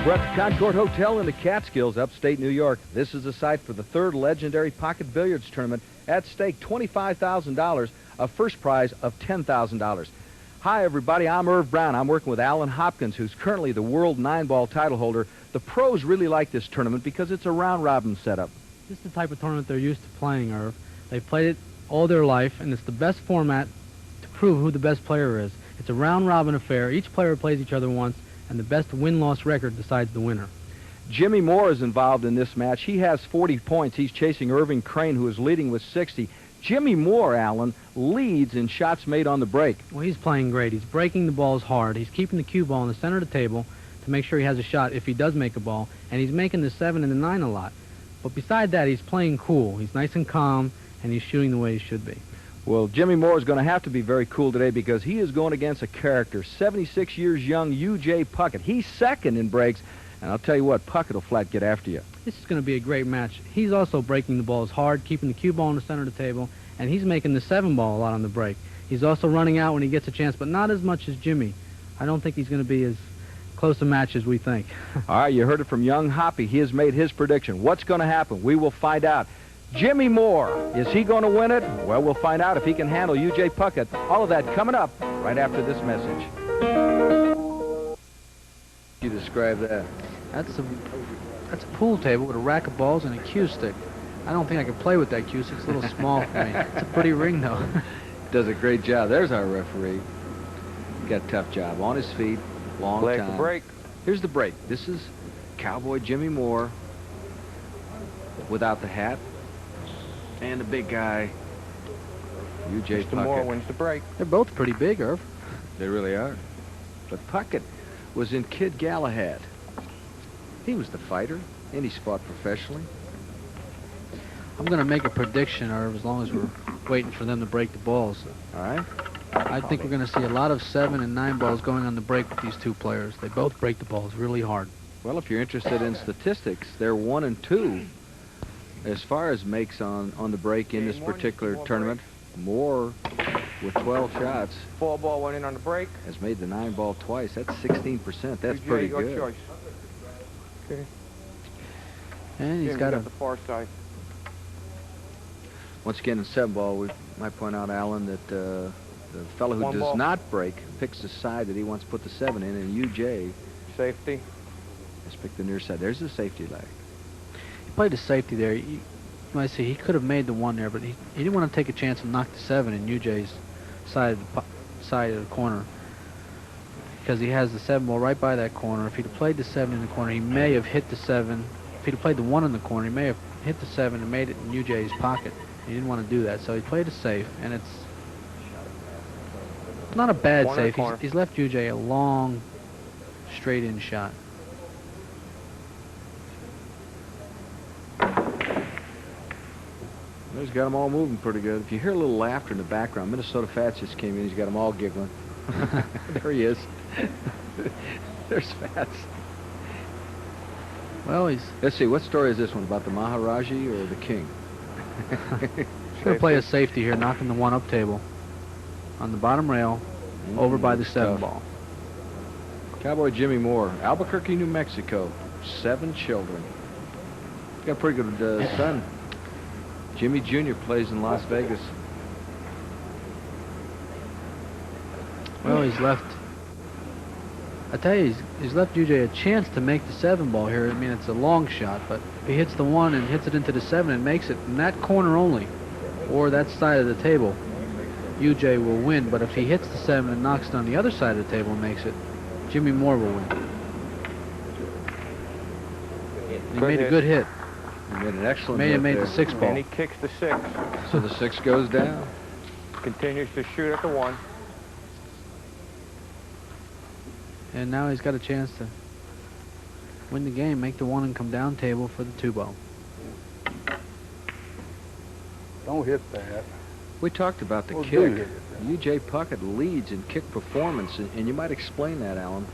We're at the Concord Hotel in the Catskills, upstate New York. This is the site for the third legendary Puckett billiards tournament. At stake, $25,000, a first prize of $10,000. Hi, everybody. I'm Irv Brown. I'm working with Alan Hopkins, who's currently the world 9-ball title holder. The pros really like this tournament because it's a round-robin setup. This is the type of tournament they're used to playing, Irv. They've played it all their life, and it's the best format to prove who the best player is. It's a round-robin affair. Each player plays each other once, and the best win-loss record decides the winner. Jimmy Moore is involved in this match. He has 40 points. He's chasing Irving Crane, who is leading with 60. Jimmy Moore, Alan, leads in shots made on the break. Well, he's playing great. He's breaking the balls hard. He's keeping the cue ball in the center of the table to make sure he has a shot if he does make a ball, and he's making the 7 and the 9 a lot. But beside that, he's playing cool. He's nice and calm, and he's shooting the way he should be. Well, Jimmy Moore is going to have to be very cool today because he is going against a character, 76 years young, U.J. Puckett. He's second in breaks, and I'll tell you what, Puckett will flat get after you. This is going to be a great match. He's also breaking the balls hard, keeping the cue ball in the center of the table, and he's making the 7 ball a lot on the break. He's also running out when he gets a chance, but not as much as Jimmy. I don't think he's going to be as close a match as we think. All right, you heard it from young Hoppy. He has made his prediction. What's going to happen? We will find out. Jimmy Moore, is he going to win it? Well, we'll find out if he can handle U.J. Puckett. All of that coming up right after this message. You describe that? That's a pool table with a rack of balls and a cue stick. I don't think I can play with that cue stick. It's a little small for me. It's a pretty ring, though. Does a great job. There's our referee. Got a tough job. On his feet, long Flag time. the break. Here's the break. This is Cowboy Jimmy Moore without the hat. And the big guy, U.J. Puckett. Moore wins the break. They're both pretty big, Irv. They really are. But Puckett was in Kid Galahad. He was the fighter, and he's fought professionally. I'm going to make a prediction, Irv, as long as we're waiting for them to break the balls. All right. I think we're going to see a lot of 7 and 9 balls going on the break with these two players. They both break the balls really hard. Well, if you're interested in statistics, they're 1 and 2 as far as makes on the break in this particular tournament. Moore with 12 shots. 4 ball went in on the break. Has made the 9 ball twice. That's 16%. That's pretty your good. Choice. Okay. And he's got the far side. Once again, in 7 ball, we might point out, Alan, that the fellow who does not break picks the side that he wants to put the 7 in, and U.J. Safety. has picked the near side. There's the safety leg. He played the safety there. You might see he could have made the 1 there, but he didn't want to take a chance and knock the 7 in UJ's side of the corner because he has the 7 ball right by that corner. If he'd have played the 7 in the corner, he may have hit the 7. If he'd have played the 1 in the corner, he may have hit the 7 and made it in UJ's pocket. He didn't want to do that, so he played it safe, and it's not a bad save. He's left UJ a long, straight-in shot. He's got them all moving pretty good. If you hear a little laughter in the background, Minnesota Fats just came in. He's got them all giggling. There he is. There's Fats. Well, let's see, what story is this one, about the Maharaji or the king? He's going to play a safety here, knocking the 1-up table on the bottom rail over by the 7 ball. Cowboy Jimmy Moore, Albuquerque, New Mexico, 7 children. Got a pretty good son. Jimmy Jr. plays in Las Vegas. Well, he's left. I tell you, he's left UJ a chance to make the 7 ball here. I mean, it's a long shot, but if he hits the 1 and hits it into the 7 and makes it in that corner only, or that side of the table, UJ will win. But if he hits the 7 and knocks it on the other side of the table and makes it, Jimmy Moore will win. He made a good hit. He made an excellent hit. Made the 6 ball. And he kicks the 6. So the 6 goes down. Continues to shoot at the 1. And now he's got a chance to win the game, make the 1 and come down table for the 2 ball. Don't hit that. We talked about the kick. U.J. Puckett leads in kick performance, and you might explain that, Alan.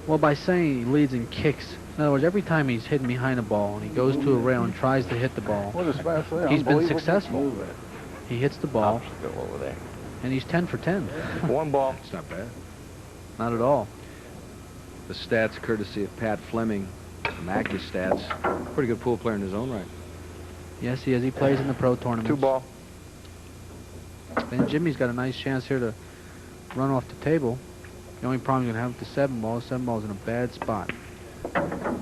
Well, by saying he leads in kicks, in other words, every time he's hidden behind a ball and he goes to a rail and tries to hit the ball, he's been successful. He hits the ball, and he's 10 for 10. 1 ball. It's not bad. Not at all. The stats courtesy of Pat Fleming from AccuStats. Pretty good pool player in his own right. Yes, he is. He plays in the pro tournament. 2 ball. And Jimmy's got a nice chance here to run off the table. The only problem he's going to have with the 7 ball, 7 ball's in a bad spot.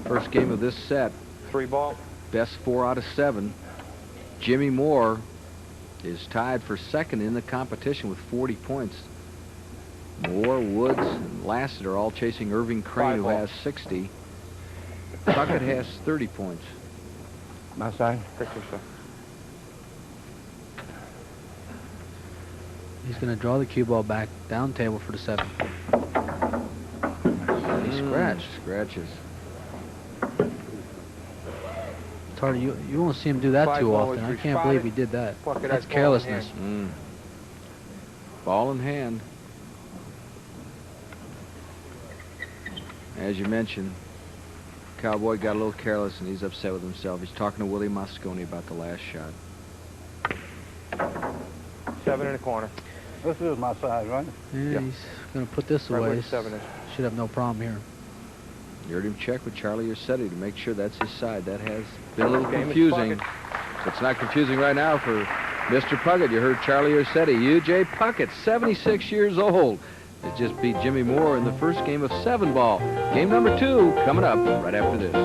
First game of this set. 3 ball. Best 4 out of 7. Jimmy Moore is tied for second in the competition with 40 points. Moore, Woods, and Lassiter are all chasing Irving Crane, who has 60. Puckett has 30 points. My side. Picture, sir. He's going to draw the cue ball back down table for the 7. He scratched. Scratches. It's hard. You won't see him do that 5 too ball often. is I can't believe he responded. did that. Puckett has That's ball in carelessness. hand. Ball in hand. As you mentioned, Cowboy got a little careless and he's upset with himself. He's talking to Willie Moscone about the last shot. 7 in the corner. This is my side, right? Yeah, Yeah. he's going to put this Right away. where the 7 is. Should have no problem here. You heard him check with Charlie Ursetti to make sure that's his side. That has been a little Game is confusing. Puckett. It's not confusing right now for Mr. Puckett. You heard Charlie Ursetti. UJ Puckett, 76 years old. It just beat Jimmy Moore in the first game of 7 ball. Game number 2 coming up right after this.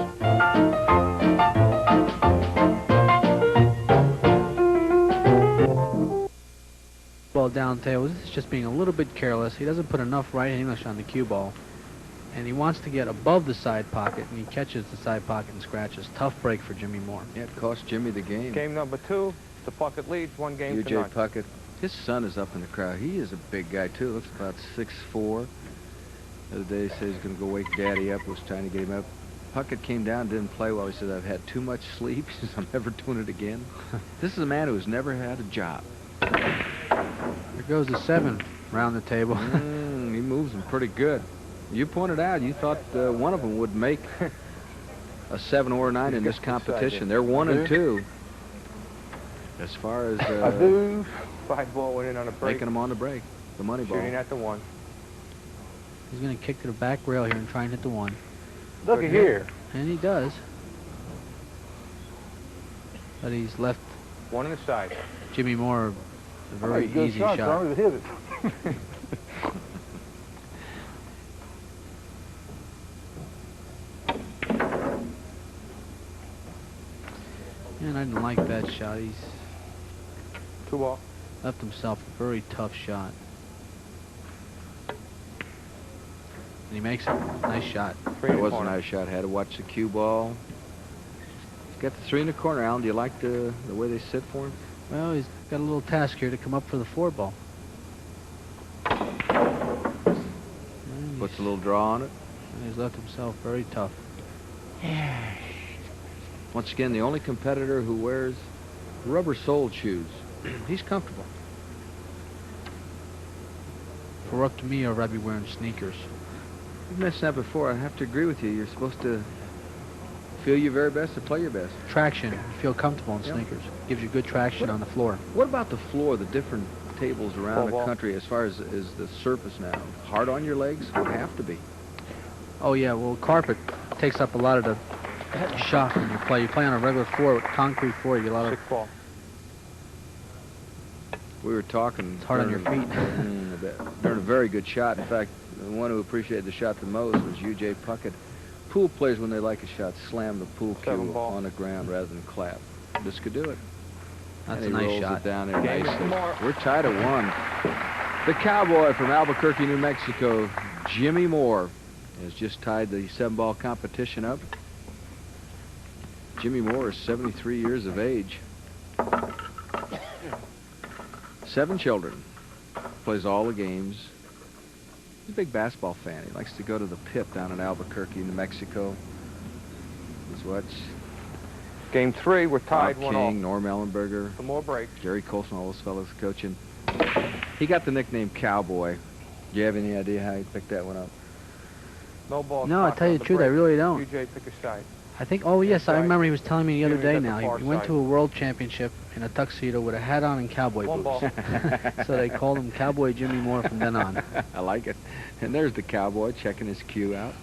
Ball down table. This is just being a little bit careless. He doesn't put enough right English on the cue ball. And he wants to get above the side pocket, and he catches the side pocket and scratches. Tough break for Jimmy Moore. Yeah, it cost Jimmy the game. Game number 2. The Puckett leads 1 game to UJ none. Puckett. His son is up in the crowd. He is a big guy, too. Looks about 6'4". The other day he said he's going to go wake Daddy up. It was trying to get him up. Puckett came down, didn't play well. He said, I've had too much sleep. He says, I'm never doing it again. This is a man who has never had a job. There goes the 7 around the table. He moves them pretty good. You pointed out you thought one of them would make a 7 or a 9 in this competition. They're 1 and 2. As far as I do. 5 ball went in on a break. making them on the break, the money ball. Shooting at the 1. He's going to kick to the back rail here and try and hit the 1. Look at here. And he does. But he's left 1 on the side. Jimmy Moore a very Good easy shot. shot. Don't even hit it. And I didn't like that shot. He's 2 ball. left himself a very tough shot. And he makes it. Nice shot. 3 in It the was a corner. nice shot. Had to watch the cue ball. He's got the 3 in the corner, Alan. Do you like the way they sit for him? Well, he's got a little task here to come up for the 4 ball. And Puts a little draw on it. he's left himself very tough. Once again, the only competitor who wears rubber-soled shoes. He's comfortable. If it were up to me, I'd be wearing sneakers. You've mentioned that before. I have to agree with you. You're supposed to feel your very best to play your best. Traction. You feel comfortable in Yep. sneakers. Gives you good traction on the floor. What about the floor, the different tables around the Ball. country as far as is the surface now? Hard on your legs? Would have to be. Oh, yeah. Well, carpet takes up a lot of the shock when you play. You play on a regular floor, with concrete floor, you get a lot of... 6 ball. We were talking. It's hard on your during- feet. During a very good shot. In fact, the one who appreciated the shot the most was UJ Puckett. Pool players, when they like a shot, slam the pool 7 cue ball. on the ground rather than clap. This could do it. That's And a he nice rolls shot. it down there Game is nicely. tomorrow. We're tied at 1. The Cowboy from Albuquerque, New Mexico, Jimmy Moore, has just tied the 7-ball competition up. Jimmy Moore is 73 years of age. 7 children. Plays all the games. He's a big basketball fan. He likes to go to the Pip down in Albuquerque, New Mexico. He's watched Game 3, we're tied Bob 1 King, all. Norm Ellenberger, Some more breaks. Jerry Colson, all those fellows coaching. He got the nickname Cowboy. Do you have any idea how he picked that one up? No ball. No, I clock tell you on the truth, I break. really don't. UJ pick a side. I think, oh, yes, I Right. remember he was telling me the other Jimmy's day at the now. far He went side. to a world championship in a tuxedo with a hat on and cowboy 1 ball. boots. So they called him Cowboy Jimmy Moore from then on. I like it. And there's the Cowboy checking his cue out.